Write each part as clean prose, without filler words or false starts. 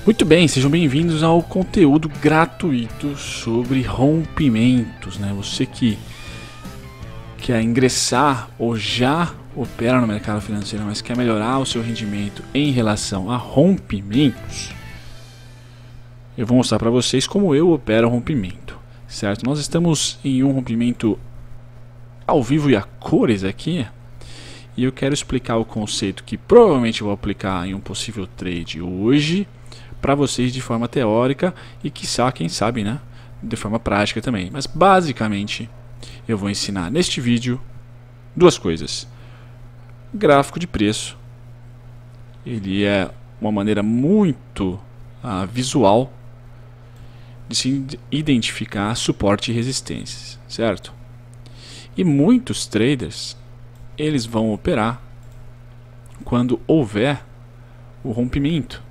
Muito bem, sejam bem-vindos ao conteúdo gratuito sobre rompimentos, né? Você que quer ingressar ou já opera no mercado financeiro, mas quer melhorar o seu rendimento em relação a rompimentos, eu vou mostrar para vocês como eu opero rompimento, certo? Nós estamos em um rompimento ao vivo e a cores aqui, e eu quero explicar o conceito que provavelmente eu vou aplicar em um possível trade hoje para vocês de forma teórica e quiçá, quem sabe, né, de forma prática também. Mas basicamente eu vou ensinar neste vídeo duas coisas. Gráfico de preço, ele é uma maneira muito visual de se identificar suporte e resistências, certo? E muitos traders, eles vão operar quando houver o rompimento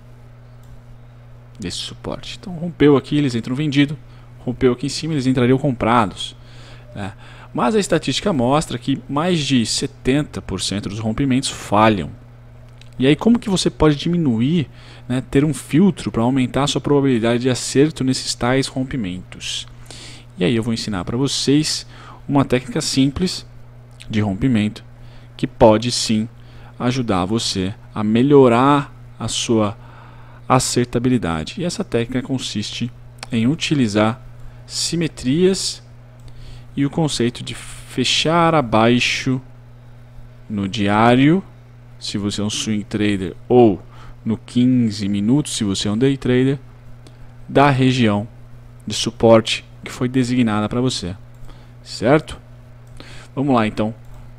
desse suporte. Então rompeu aqui, eles entram vendido, rompeu aqui em cima, eles entrariam comprados, né? Mas a estatística mostra que mais de 70% dos rompimentos falham. E aí como que você pode diminuir, né, ter um filtro para aumentar a sua probabilidade de acerto nesses tais rompimentos? E aí eu vou ensinar para vocês uma técnica simples de rompimento que pode sim ajudar você a melhorar a sua acertabilidade. E essa técnica consiste em utilizar simetrias e o conceito de fechar abaixo no diário, se você é um swing trader, ou no 15 minutos, se você é um day trader, da região de suporte que foi designada para você, certo? Vamos lá então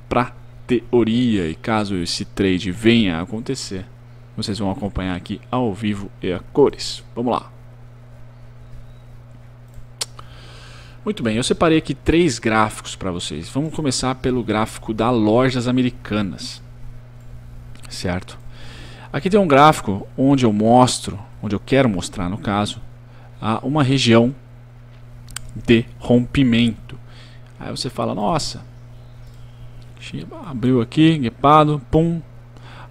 para teoria, e caso esse trade venha a acontecer, vocês vão acompanhar aqui ao vivo e a cores. Vamos lá. Muito bem, eu separei aqui 3 gráficos para vocês. Vamos começar pelo gráfico da Lojas Americanas, certo? Aqui tem um gráfico onde eu mostro, onde eu quero mostrar no caso, uma região de rompimento. Aí você fala, nossa, abriu aqui, guepado, pum.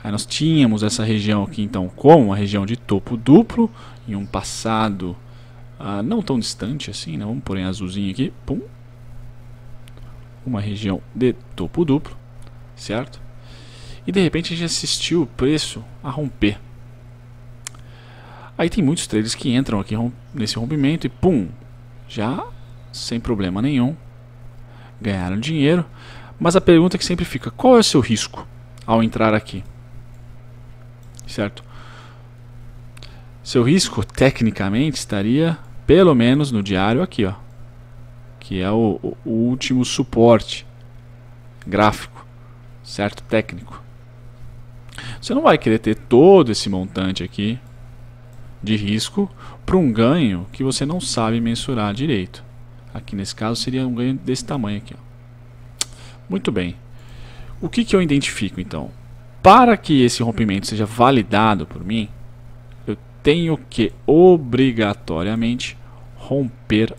Aí nós tínhamos essa região aqui então como uma região de topo duplo em um passado não tão distante assim, né? Vamos pôr em azulzinho aqui, pum. Uma região de topo duplo, certo? E de repente a gente assistiu o preço a romper. Aí tem muitos traders que entram aqui nesse rompimento e pum, já sem problema nenhum, ganharam dinheiro. Mas a pergunta que sempre fica, qual é o seu risco ao entrar aqui? Certo? Seu risco tecnicamente estaria pelo menos no diário aqui, ó, que é o último suporte gráfico, certo? Técnico. Você não vai querer ter todo esse montante aqui de risco para um ganho que você não sabe mensurar direito. Aqui nesse caso seria um ganho desse tamanho aqui, ó. Muito bem. O que eu identifico então? Para que esse rompimento seja validado por mim, eu tenho que obrigatoriamente romper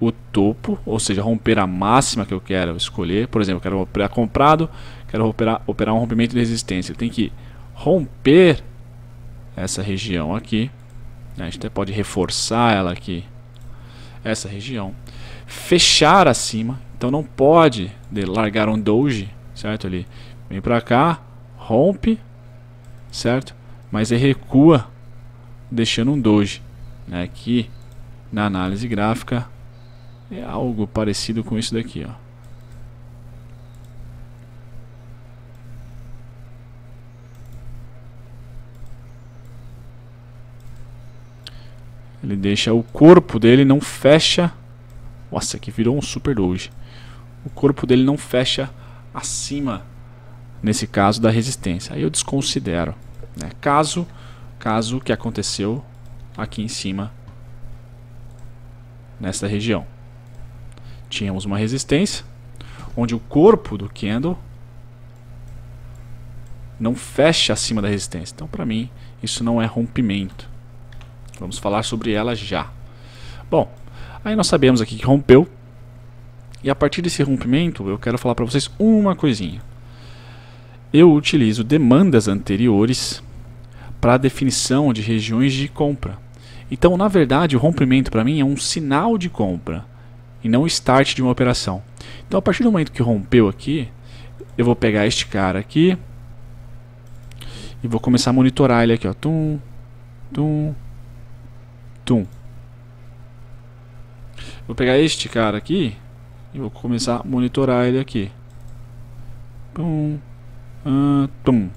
o topo, ou seja, romper a máxima que eu quero escolher. Por exemplo, eu quero operar comprado, quero operar um rompimento de resistência. Eu tenho que romper essa região aqui, né? A gente até pode reforçar ela aqui, essa região, fechar acima. Então não pode largar um doji, certo? Ali vem para cá, rompe, certo? Mas ele recua, deixando um doji, né? Aqui na análise gráfica é algo parecido com isso daqui, ó. Ele deixa o corpo dele não fecha. Nossa, aqui virou um super doji. O corpo dele não fecha acima, nesse caso, da resistência. Aí eu desconsidero, né? Caso que aconteceu aqui em cima, nessa região, tínhamos uma resistência onde o corpo do candle não fecha acima da resistência. Então, para mim, isso não é rompimento. Vamos falar sobre ela já. Bom, aí nós sabemos aqui que rompeu. E a partir desse rompimento, eu quero falar para vocês uma coisinha. Eu utilizo demandas anteriores para a definição de regiões de compra. Então, na verdade, o rompimento para mim é um sinal de compra e não o start de uma operação. Então, a partir do momento que rompeu aqui, eu vou pegar este cara aqui e vou começar a monitorar ele aqui, ó. Tum, tum, tum. Vou pegar este cara aqui e vou começar a monitorar ele aqui. Tum, tum.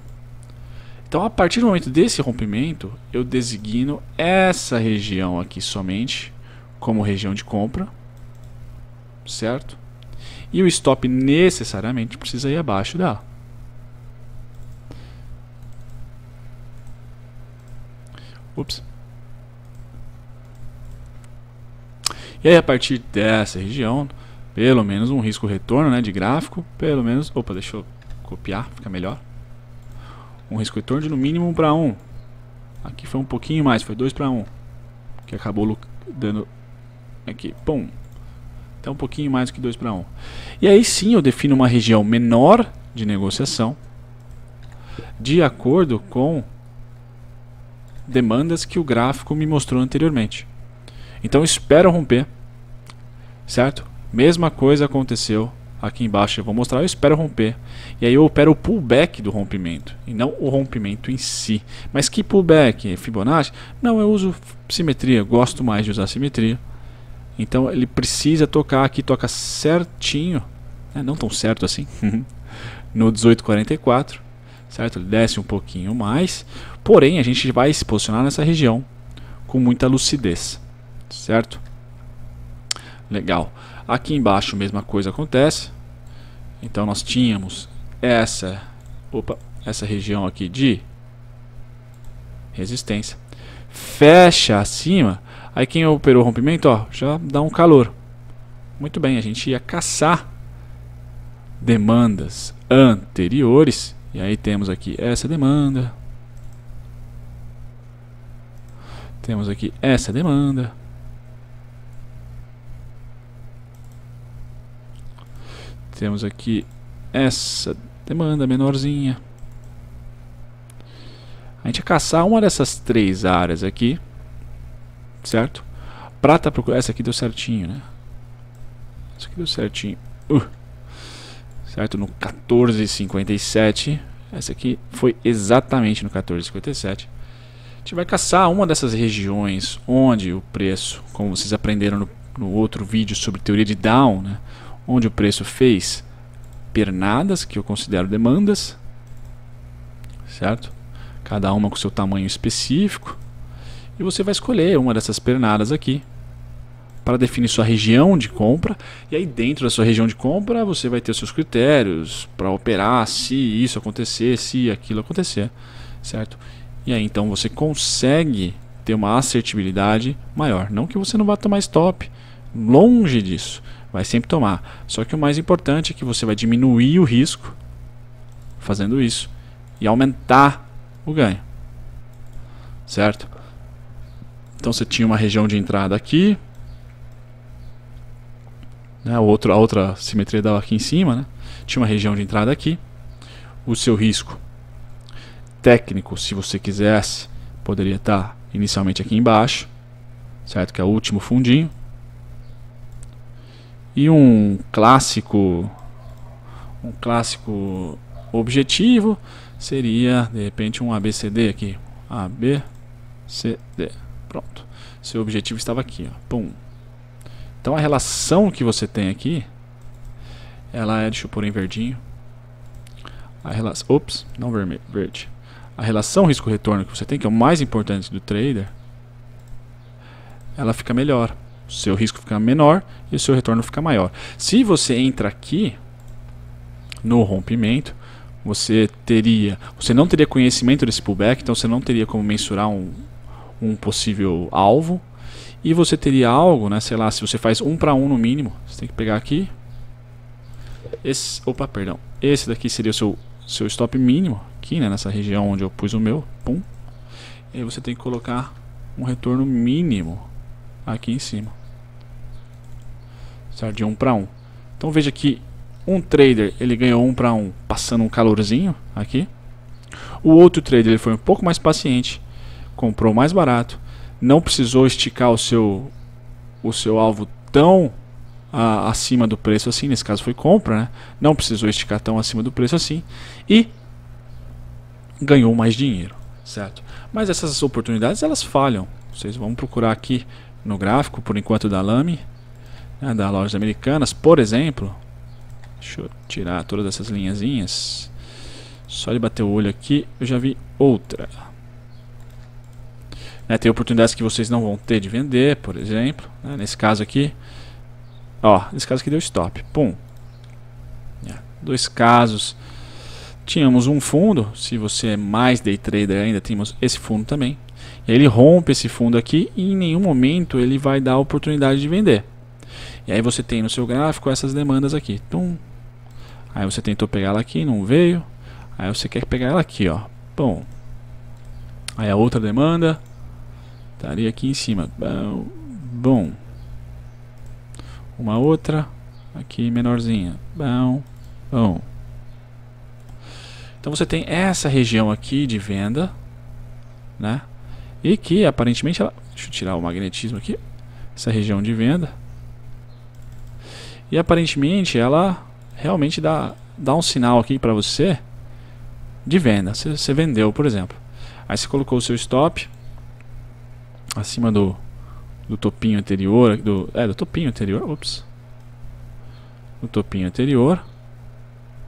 Então, a partir do momento desse rompimento, eu designo essa região aqui somente como região de compra, certo? E o stop necessariamente precisa ir abaixo dela. Ups. E aí, a partir dessa região, pelo menos um risco retorno, né, de gráfico, pelo menos... Opa, deixa eu copiar, fica melhor. Um risco retorno de no mínimo 1 para 1. Aqui foi um pouquinho mais, foi 2 para 1. Que acabou dando aqui, pum. Então um pouquinho mais do que 2 para 1. E aí sim eu defino uma região menor de negociação de acordo com demandas que o gráfico me mostrou anteriormente. Então eu espero romper, certo? Mesma coisa aconteceu aqui embaixo, eu vou mostrar, eu espero romper. E aí eu opero o pullback do rompimento, e não o rompimento em si. Mas que pullback? Fibonacci? Não, eu uso simetria, gosto mais de usar simetria. Então ele precisa tocar aqui, toca certinho, né? Não tão certo assim, no 1844, certo? Ele desce um pouquinho mais, porém a gente vai se posicionar nessa região com muita lucidez, certo? Legal. Aqui embaixo a mesma coisa acontece. Então nós tínhamos essa região aqui de resistência. Fecha acima. Aí quem operou o rompimento, ó, já dá um calor. Muito bem, a gente ia caçar demandas anteriores. E aí temos aqui essa demanda. Temos aqui essa demanda. Temos aqui essa demanda menorzinha. A gente ia caçar uma dessas três áreas aqui, certo? Prata procura. Essa aqui deu certinho, né? Essa aqui deu certinho. Certo? No 14,57. Essa aqui foi exatamente no 14,57. A gente vai caçar uma dessas regiões onde o preço, como vocês aprenderam no outro vídeo sobre teoria de Down, né? Onde o preço fez pernadas, que eu considero demandas, certo? Cada uma com seu tamanho específico. E você vai escolher uma dessas pernadas aqui para definir sua região de compra. E aí dentro da sua região de compra você vai ter os seus critérios para operar se isso acontecer, se aquilo acontecer, certo? E aí então você consegue ter uma assertividade maior. Não que você não vá tomar stop, longe disso. Vai sempre tomar. Só que o mais importante é que você vai diminuir o risco fazendo isso e aumentar o ganho, certo? Então você tinha uma região de entrada aqui, né? A outra simetria dava aqui em cima, né? Tinha uma região de entrada aqui. O seu risco técnico, se você quisesse, poderia estar inicialmente aqui embaixo, certo? Que é o último fundinho. E um clássico objetivo seria, de repente, um ABCD aqui. ABCD. Pronto. Seu objetivo estava aqui, ó. Pum. Então a relação que você tem aqui, ela é, deixa eu pôr em verdinho. A relação, ops, não verde. A relação risco-retorno que você tem, que é o mais importante do trader, ela fica melhor. O seu risco fica menor e o seu retorno fica maior. Se você entra aqui no rompimento, você não teria conhecimento desse pullback, então você não teria como mensurar um possível alvo. E você teria algo, né, sei lá, se você faz 1 para 1 no mínimo, você tem que pegar aqui. Esse daqui seria o seu stop mínimo, aqui, né, nessa região onde eu pus o meu. Pum. E aí você tem que colocar um retorno mínimo aqui em cima, certo? De 1 para 1. Então veja que um trader ele ganhou 1 para 1 passando um calorzinho aqui. O outro trader ele foi um pouco mais paciente comprou mais barato, não precisou esticar o seu alvo tão acima do preço assim, nesse caso foi compra, né? Não precisou esticar tão acima do preço assim e ganhou mais dinheiro, certo? Mas essas oportunidades elas falham. Vocês vão procurar aqui no gráfico, por enquanto da Lame, né, da Lojas Americanas, por exemplo. Deixa eu tirar todas essas linhazinhas. Só de bater o olho aqui, eu já vi outra. Né, tem oportunidades que vocês não vão ter de vender, por exemplo. Né, nesse caso aqui, ó, nesse caso aqui deu stop. Pum. Dois casos. Tínhamos um fundo, se você é mais day trader ainda, temos esse fundo também. Ele rompe esse fundo aqui e em nenhum momento ele vai dar a oportunidade de vender. E aí você tem no seu gráfico essas demandas aqui. Tum. Aí você tentou pegar ela aqui, não veio. Aí você quer pegar ela aqui, ó. Bom. Aí a outra demanda estaria aqui em cima. Bom. Uma outra aqui menorzinha. Bom. Bom. Então você tem essa região aqui de venda, né? E que aparentemente ela, deixa eu tirar o magnetismo aqui, essa região de venda. E aparentemente ela realmente dá um sinal aqui para você de venda. Você vendeu, por exemplo. Aí você colocou o seu stop acima do topinho anterior, do topinho anterior, ops. Do topinho anterior,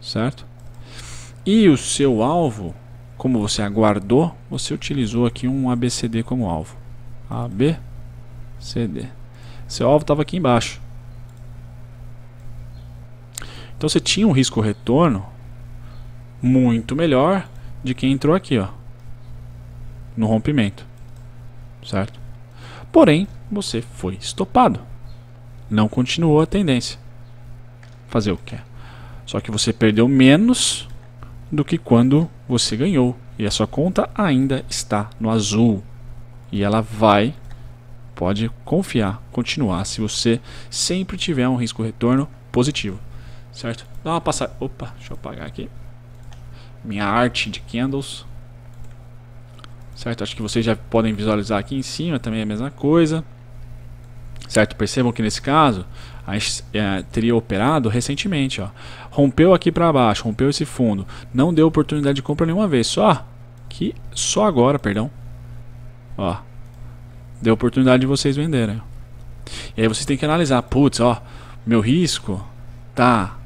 certo? E o seu alvo, como você aguardou, você utilizou aqui um ABCD como alvo. ABCD. Seu alvo estava aqui embaixo. Então você tinha um risco-retorno muito melhor de quem entrou aqui, ó, no rompimento, certo? Porém, você foi estopado. Não continuou a tendência. Fazer o quê? Só que você perdeu menos do que quando você ganhou. E a sua conta ainda está no azul. E ela pode confiar, continuar, se você sempre tiver um risco-retorno positivo. Certo? Dá uma passada. Opa, deixa eu apagar aqui. Minha arte de candles. Certo? Acho que vocês já podem visualizar aqui em cima também a mesma coisa. Certo? Percebam que nesse caso a gente teria operado recentemente, ó. Rompeu aqui para baixo, rompeu esse fundo, não deu oportunidade de compra nenhuma vez, só agora, perdão, ó, deu oportunidade de vocês venderem. E aí vocês têm que analisar, putz, ó, meu risco tá,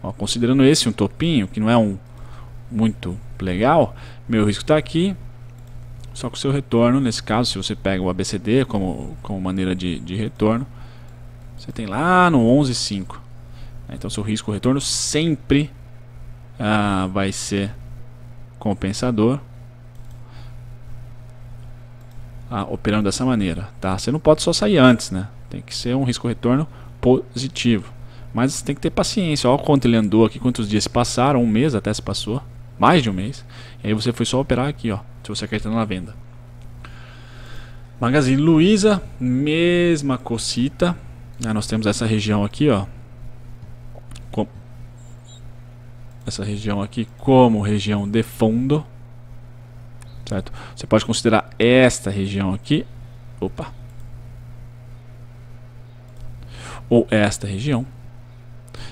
ó, considerando esse um topinho que não é muito legal, meu risco tá aqui. Só que o seu retorno, nesse caso, se você pega o ABCD como maneira de retorno, você tem lá no 11,5. Então seu risco-retorno sempre vai ser compensador, operando dessa maneira, tá? Você não pode só sair antes, né? Tem que ser um risco-retorno positivo. Mas você tem que ter paciência. Olha quanto ele andou aqui, quantos dias se passaram, um mês até se passou, mais de um mês. E aí você foi só operar aqui, ó, se você acredita na venda. Magazine Luiza, mesma cosita. Nós temos essa região aqui, ó, essa região aqui como região de fundo, certo? Você pode considerar esta região aqui, opa, ou esta região.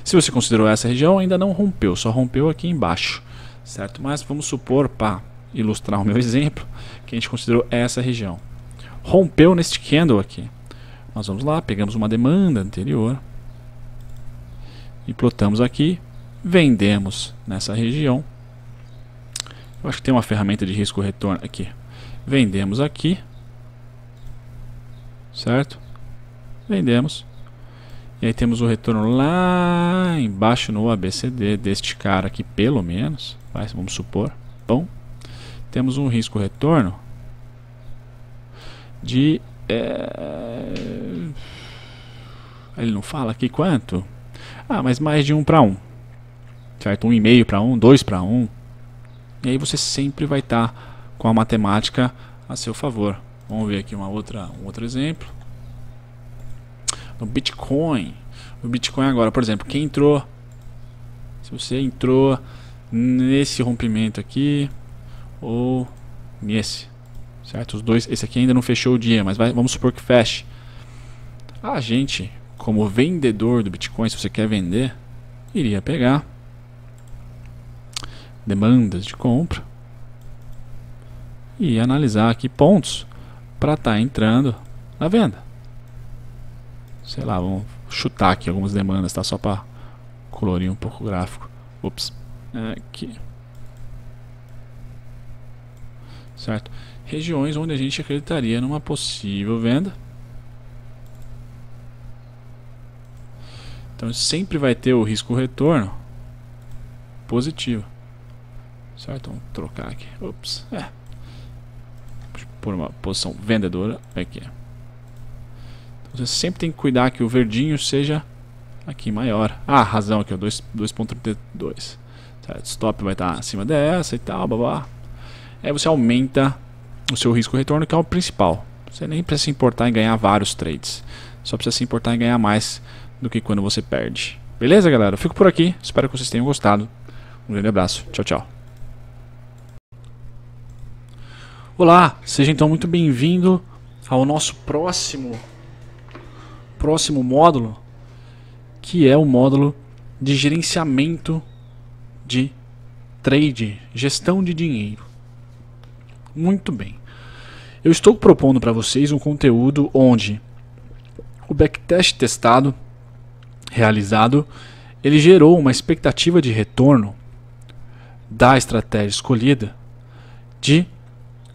Se você considerou essa região, ainda não rompeu, só rompeu aqui embaixo, certo? Mas vamos supor, para ilustrar o meu exemplo, que a gente considerou essa região. Rompeu neste candle aqui. Nós vamos lá, pegamos uma demanda anterior e plotamos aqui, vendemos nessa região. Eu acho que tem uma ferramenta de risco-retorno aqui. Vendemos aqui, certo? Vendemos. E aí temos o retorno lá embaixo no ABCD deste cara aqui, pelo menos. Vamos supor. Bom, temos um risco-retorno de... ele não fala aqui quanto? Mas mais de 1 para 1. Certo? 1,5 para 1, 2 para 1. E aí você sempre vai estar com a matemática a seu favor. Vamos ver aqui um outro exemplo. No Bitcoin. O Bitcoin agora, por exemplo, quem entrou, se você entrou nesse rompimento aqui, ou nesse, certo? Os dois, esse aqui ainda não fechou o dia, mas vamos supor que feche. A gente, como vendedor do Bitcoin, se você quer vender, iria pegar demandas de compra e analisar aqui pontos para estar entrando na venda. Sei lá, vamos chutar aqui algumas demandas, tá? Só para colorir um pouco o gráfico. Ups, aqui. Certo? Regiões onde a gente acreditaria numa possível venda. Então sempre vai ter o risco-retorno positivo. Certo? Vamos trocar aqui. Ups. Por uma posição vendedora aqui. Então você sempre tem que cuidar que o verdinho seja aqui maior. Razão aqui, 2.32. Certo? Stop vai estar acima dessa e tal, babá. Aí você aumenta o seu risco-retorno, que é o principal. Você nem precisa se importar em ganhar vários trades. Só precisa se importar em ganhar mais do que quando você perde. Beleza, galera? Eu fico por aqui. Espero que vocês tenham gostado. Um grande abraço. Tchau, tchau. Olá, seja então muito bem-vindo ao nosso próximo módulo, que é o módulo de gerenciamento de trade, gestão de dinheiro. Muito bem. Eu estou propondo para vocês um conteúdo onde o backtest testado, realizado, ele gerou uma expectativa de retorno da estratégia escolhida de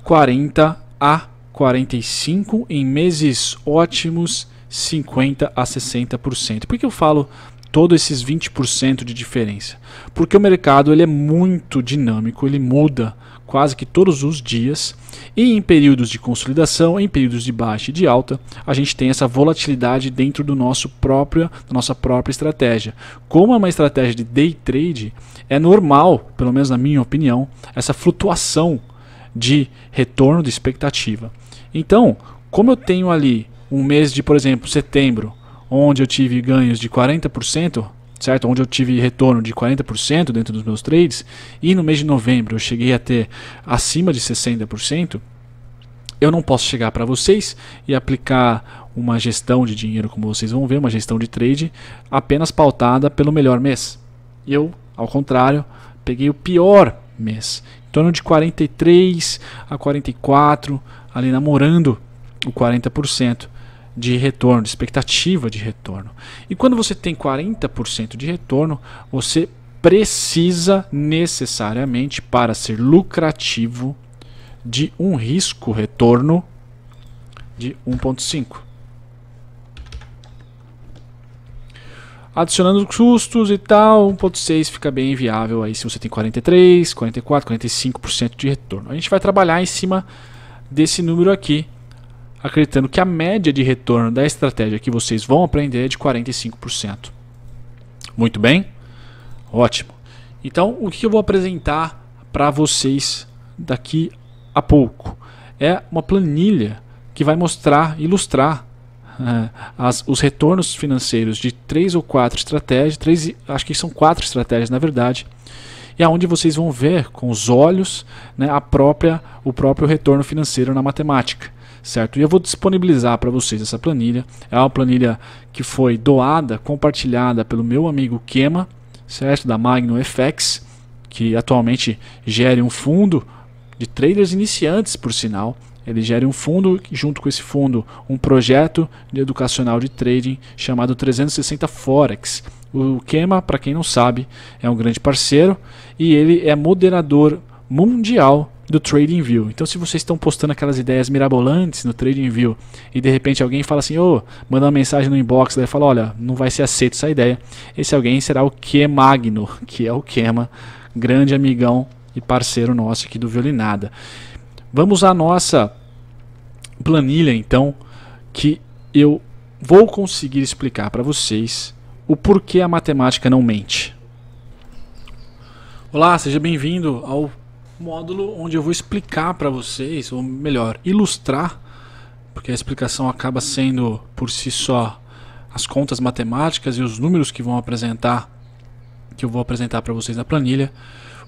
40 a 45, em meses ótimos 50 a 60%. Por que eu falo todos esses 20% de diferença? Porque o mercado ele é muito dinâmico, ele muda quase que todos os dias, e em períodos de consolidação, em períodos de baixa e de alta, a gente tem essa volatilidade dentro da nossa própria estratégia. Como é uma estratégia de day trade, é normal, pelo menos na minha opinião, essa flutuação de retorno de expectativa. Então, como eu tenho ali um mês de, por exemplo, setembro, onde eu tive ganhos de 40%, certo? Onde eu tive retorno de 40% dentro dos meus trades, e no mês de novembro eu cheguei a ter acima de 60%, eu não posso chegar para vocês e aplicar uma gestão de dinheiro, como vocês vão ver, uma gestão de trade apenas pautada pelo melhor mês. Eu, ao contrário, peguei o pior mês, em torno de 43 a 44, ali namorando o 40% de retorno, de expectativa de retorno. E quando você tem 40% de retorno, você precisa necessariamente, para ser lucrativo, de um risco-retorno de 1.5. Adicionando custos e tal, 1.6 fica bem viável aí se você tem 43, 44, 45% de retorno. A gente vai trabalhar em cima desse número aqui, acreditando que a média de retorno da estratégia que vocês vão aprender é de 45%. Muito bem? Ótimo. Então, o que eu vou apresentar para vocês daqui a pouco é uma planilha que vai mostrar, ilustrar os retornos financeiros de 3 ou 4 estratégias, acho que são 4 estratégias na verdade, e aonde vocês vão ver com os olhos, né, o próprio retorno financeiro na matemática. Certo? E eu vou disponibilizar para vocês essa planilha. É uma planilha que foi doada, compartilhada pelo meu amigo Kema, certo? Da Magno FX, que atualmente gera um fundo de traders iniciantes, por sinal. Ele gera um fundo, junto com esse fundo, um projeto educacional de trading chamado 360 Forex. O Kema, para quem não sabe, é um grande parceiro e ele é moderador mundial do TradingView. Então, se vocês estão postando aquelas ideias mirabolantes no TradingView e de repente alguém fala assim, manda uma mensagem no inbox, daí fala, olha, não vai ser aceito essa ideia, esse alguém será o Kemagno, que é o Kema, grande amigão e parceiro nosso aqui do Violinada. Vamos à nossa planilha, então, que eu vou conseguir explicar para vocês o porquê a matemática não mente. Olá, seja bem-vindo ao módulo onde eu vou explicar para vocês, ou melhor, ilustrar, porque a explicação acaba sendo por si só as contas matemáticas e os números que eu vou apresentar para vocês na planilha.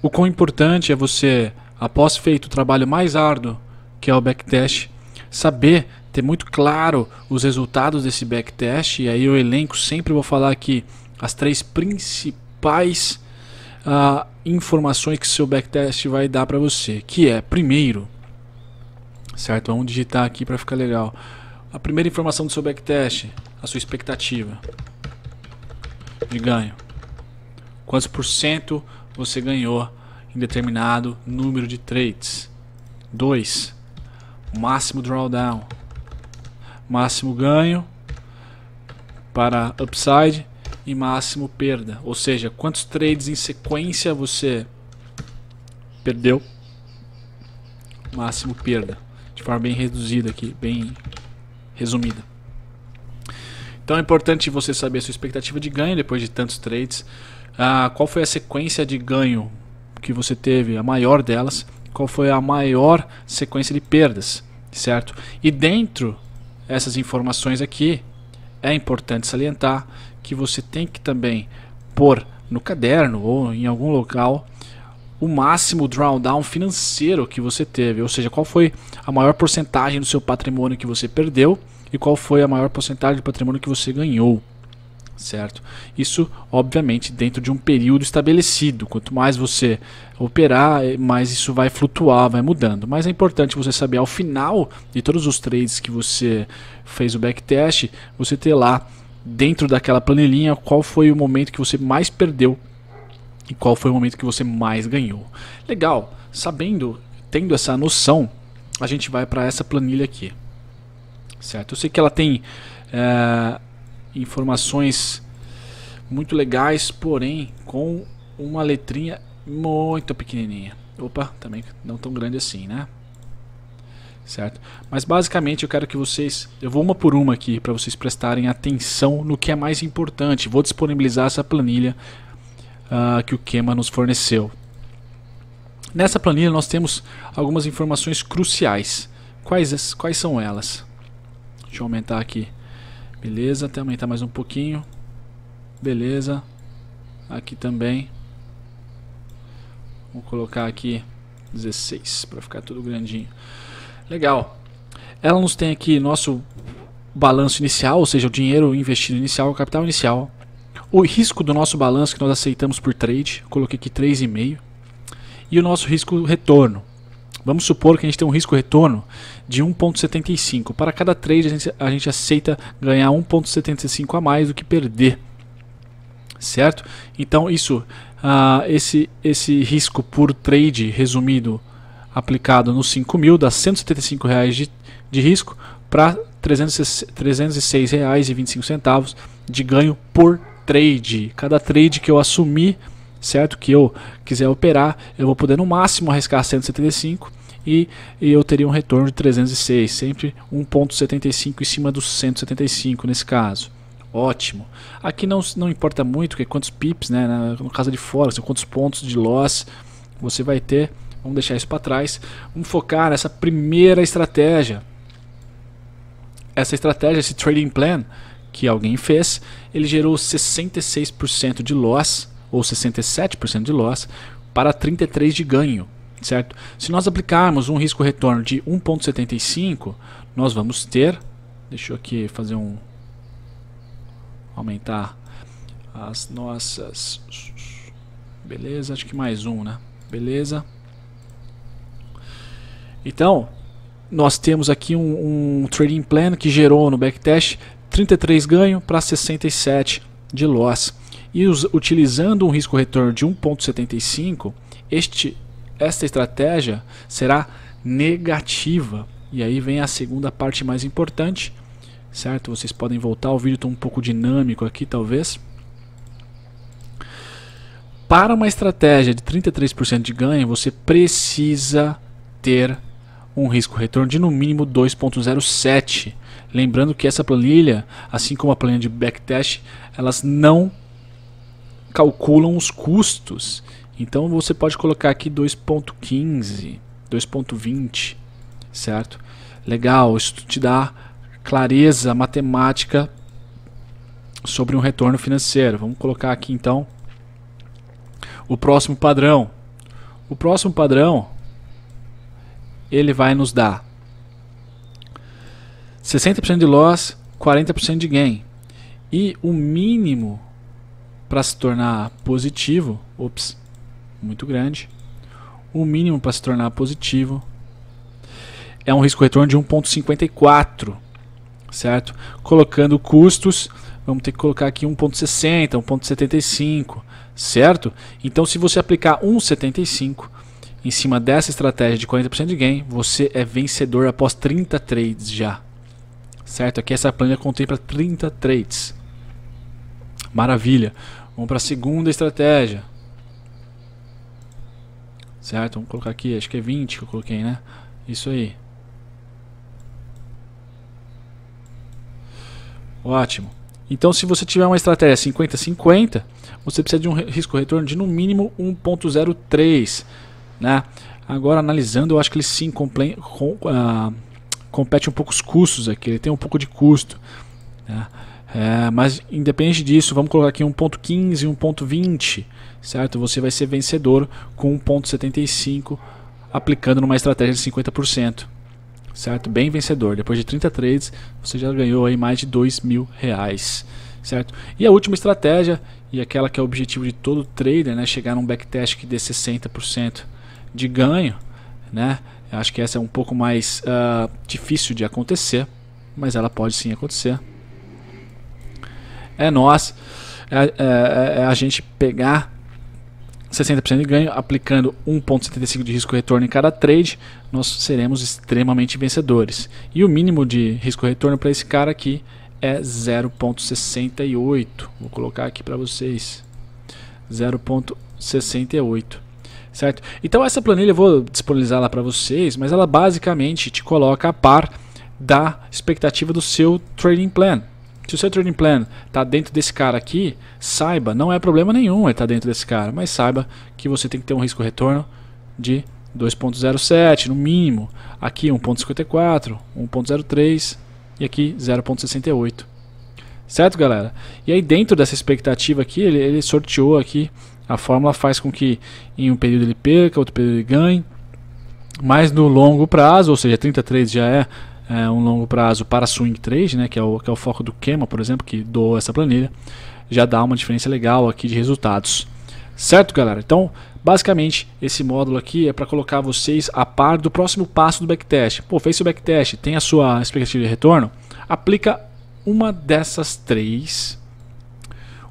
O quão importante é você após feito o trabalho mais árduo, que é o backtest, saber, ter muito claro os resultados desse backtest, e aí eu elenco, sempre vou falar aqui as 3 principais informações que seu backtest vai dar para você, que é, primeiro, certo? Vamos digitar aqui para ficar legal. A primeira informação do seu backtest, a sua expectativa de ganho. Quantos por cento você ganhou em determinado número de trades. 2. Máximo drawdown. Máximo ganho para upside e máximo perda. Ou seja, quantos trades em sequência você perdeu. Máximo perda. De forma bem reduzida aqui, bem resumida. Então é importante você saber a sua expectativa de ganho depois de tantos trades. Qual foi a sequência de ganho que você teve, a maior delas. Qual foi a maior sequência de perdas, certo? E dentro dessas informações aqui, é importante salientar que você tem que também pôr no caderno ou em algum local o máximo drawdown financeiro que você teve, ou seja, qual foi a maior porcentagem do seu patrimônio que você perdeu e qual foi a maior porcentagem do patrimônio que você ganhou, certo? Isso, obviamente, dentro de um período estabelecido. Quanto mais você operar, mais isso vai flutuar, vai mudando. Mas é importante você saber, ao final de todos os trades que você fez o backtest, você ter lá, dentro daquela planilhinha, qual foi o momento que você mais perdeu e qual foi o momento que você mais ganhou. Legal, sabendo, tendo essa noção, a gente vai para essa planilha aqui, certo? Eu sei que ela tem informações muito legais, porém com uma letrinha muito pequenininha. Opa, também não tão grande assim, né? Certo? Mas basicamente eu quero que vocês, eu vou uma por uma aqui para vocês prestarem atenção no que é mais importante. Vou disponibilizar essa planilha que o Kema nos forneceu. Nessa planilha nós temos algumas informações cruciais. Quais são elas? Deixa eu aumentar aqui. Beleza, até aumentar mais um pouquinho. Beleza. Aqui também. Vou colocar aqui 16 para ficar tudo grandinho. Legal. Ela nos tem aqui nosso balanço inicial, ou seja, o dinheiro investido inicial, o capital inicial. O risco do nosso balanço que nós aceitamos por trade, coloquei aqui 3,5. E o nosso risco retorno. Vamos supor que a gente tem um risco retorno de 1,75. Para cada trade a gente aceita ganhar 1,75 a mais do que perder. Certo? Então isso, esse risco por trade resumido, aplicado nos 5.000, dá R$ 175 de risco para R$ 306,25 de ganho por trade. Cada trade que eu assumir, certo, que eu quiser operar, eu vou poder no máximo arriscar 175 e eu teria um retorno de 306, sempre 1,75 em cima dos 175 nesse caso. Ótimo. Aqui não importa muito que quantos pips, né, no caso de fora, quantos pontos de loss você vai ter. Vamos deixar isso para trás. Vamos focar nessa primeira estratégia. Essa estratégia, esse trading plan que alguém fez, ele gerou 66% de loss, ou 67% de loss, para 33% de ganho, certo? Se nós aplicarmos um risco-retorno de 1,75, nós vamos ter, deixa eu aqui fazer aumentar as nossas, beleza, acho que mais um, né? Beleza. Então, nós temos aqui um trading plan que gerou no backtest 33 ganho para 67 de loss. E utilizando um risco-retorno de 1,75, esta estratégia será negativa. E aí vem a segunda parte mais importante, certo? Vocês podem voltar, o vídeo está um pouco dinâmico aqui talvez. Para uma estratégia de 33% de ganho, você precisa ter um risco-retorno de no mínimo 2,07. Lembrando que essa planilha, assim como a planilha de backtest, elas não calculam os custos. Então você pode colocar aqui 2,15, 2,20, certo? Legal, isso te dá clareza matemática sobre um retorno financeiro. Vamos colocar aqui então o próximo padrão. O próximo padrão ele vai nos dar 60% de loss, 40% de gain. E o mínimo para se tornar positivo, ops, muito grande. O mínimo para se tornar positivo é um risco-retorno de 1,54, certo? Colocando custos, vamos ter que colocar aqui 1,60, 1,75, certo? Então, se você aplicar 1,75 em cima dessa estratégia de 40% de gain, você é vencedor após 30 trades já, certo? Aqui essa planilha contempla 30 trades. Maravilha. Vamos para a segunda estratégia, certo? Vamos colocar aqui, acho que é 20 que eu coloquei, né? Isso aí. Ótimo. Então, se você tiver uma estratégia 50-50, você precisa de um risco-retorno de no mínimo 1,03, né? Agora, analisando, eu acho que ele sim compete um pouco os custos aqui. Ele tem um pouco de custo, né? Mas, independente disso, vamos colocar aqui 1,15, 1,20, certo? Você vai ser vencedor com 1,75 aplicando numa estratégia de 50%. Certo? Bem vencedor. Depois de 30 trades, você já ganhou aí mais de R$2.000, certo? E a última estratégia, e aquela que é o objetivo de todo trader, né? Chegar num backtest que dê 60% de ganho, né? Eu acho que essa é um pouco mais difícil de acontecer, mas ela pode sim acontecer. É a gente pegar 60% de ganho, aplicando 1,75 de risco-retorno em cada trade, nós seremos extremamente vencedores. E o mínimo de risco-retorno para esse cara aqui é 0,68. Vou colocar aqui para vocês. 0,68. Certo? Então essa planilha eu vou disponibilizar lá para vocês, mas ela basicamente te coloca a par da expectativa do seu trading plan. Se o seu trading plan está dentro desse cara aqui, saiba, não é problema nenhum ele estar dentro desse cara, mas saiba que você tem que ter um risco-retorno de 2,07 no mínimo, aqui 1,54, 1,03 e aqui 0,68. Certo, galera? E aí dentro dessa expectativa aqui, ele sorteou aqui, a fórmula faz com que em um período ele perca, outro período ele ganhe, mas no longo prazo, ou seja, 30 trades já é um longo prazo para swing trade, né, que é o foco do Kema, por exemplo, que doou essa planilha, já dá uma diferença legal aqui de resultados. Certo, galera? Então, basicamente, esse módulo aqui é para colocar vocês a par do próximo passo do backtest. Pô, fez seu backtest, tem a sua expectativa de retorno, aplica uma dessas três,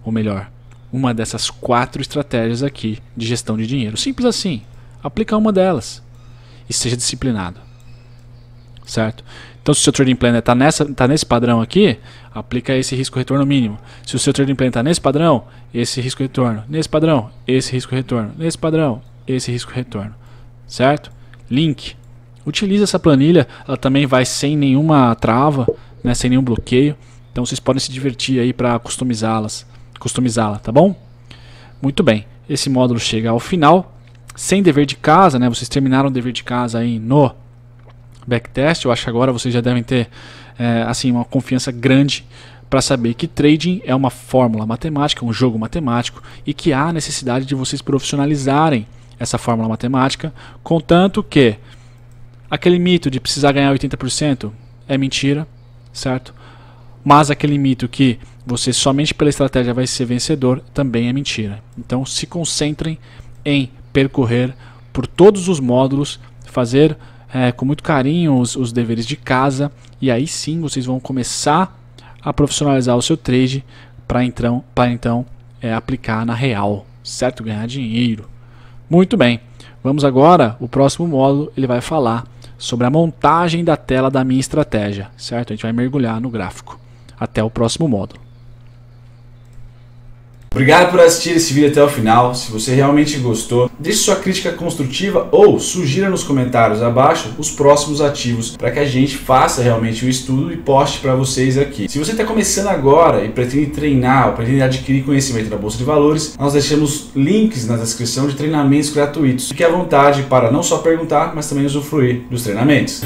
ou melhor, uma dessas 4 estratégias aqui de gestão de dinheiro. Simples assim, aplica uma delas e seja disciplinado. Certo? Então, se o seu trading plan tá nesse padrão aqui, aplica esse risco-retorno mínimo. Se o seu trading plan está nesse padrão, esse risco-retorno. Nesse padrão, esse risco-retorno. Nesse padrão, esse risco-retorno. Certo? Link. Utilize essa planilha, ela também vai sem nenhuma trava, né, sem nenhum bloqueio. Então, vocês podem se divertir aí para customizá-la, tá bom? Muito bem. Esse módulo chega ao final, sem dever de casa, né? Vocês terminaram o dever de casa aí no backtest. Eu acho que agora vocês já devem ter assim, uma confiança grande para saber que trading é uma fórmula matemática, um jogo matemático, e que há necessidade de vocês profissionalizarem essa fórmula matemática, contanto que aquele mito de precisar ganhar 80% é mentira, certo? Mas aquele mito que você somente pela estratégia vai ser vencedor também é mentira. Então se concentrem em percorrer por todos os módulos, fazer com muito carinho os deveres de casa, e aí sim vocês vão começar a profissionalizar o seu trade para então aplicar na real, certo? Ganhar dinheiro. Muito bem, vamos agora, o próximo módulo ele vai falar sobre a montagem da tela da minha estratégia, certo? A gente vai mergulhar no gráfico. Até o próximo módulo. Obrigado por assistir esse vídeo até o final. Se você realmente gostou, deixe sua crítica construtiva ou sugira nos comentários abaixo os próximos ativos para que a gente faça realmente o estudo e poste para vocês aqui. Se você está começando agora e pretende treinar ou pretende adquirir conhecimento da Bolsa de Valores, nós deixamos links na descrição de treinamentos gratuitos. Fique à vontade para não só perguntar, mas também usufruir dos treinamentos.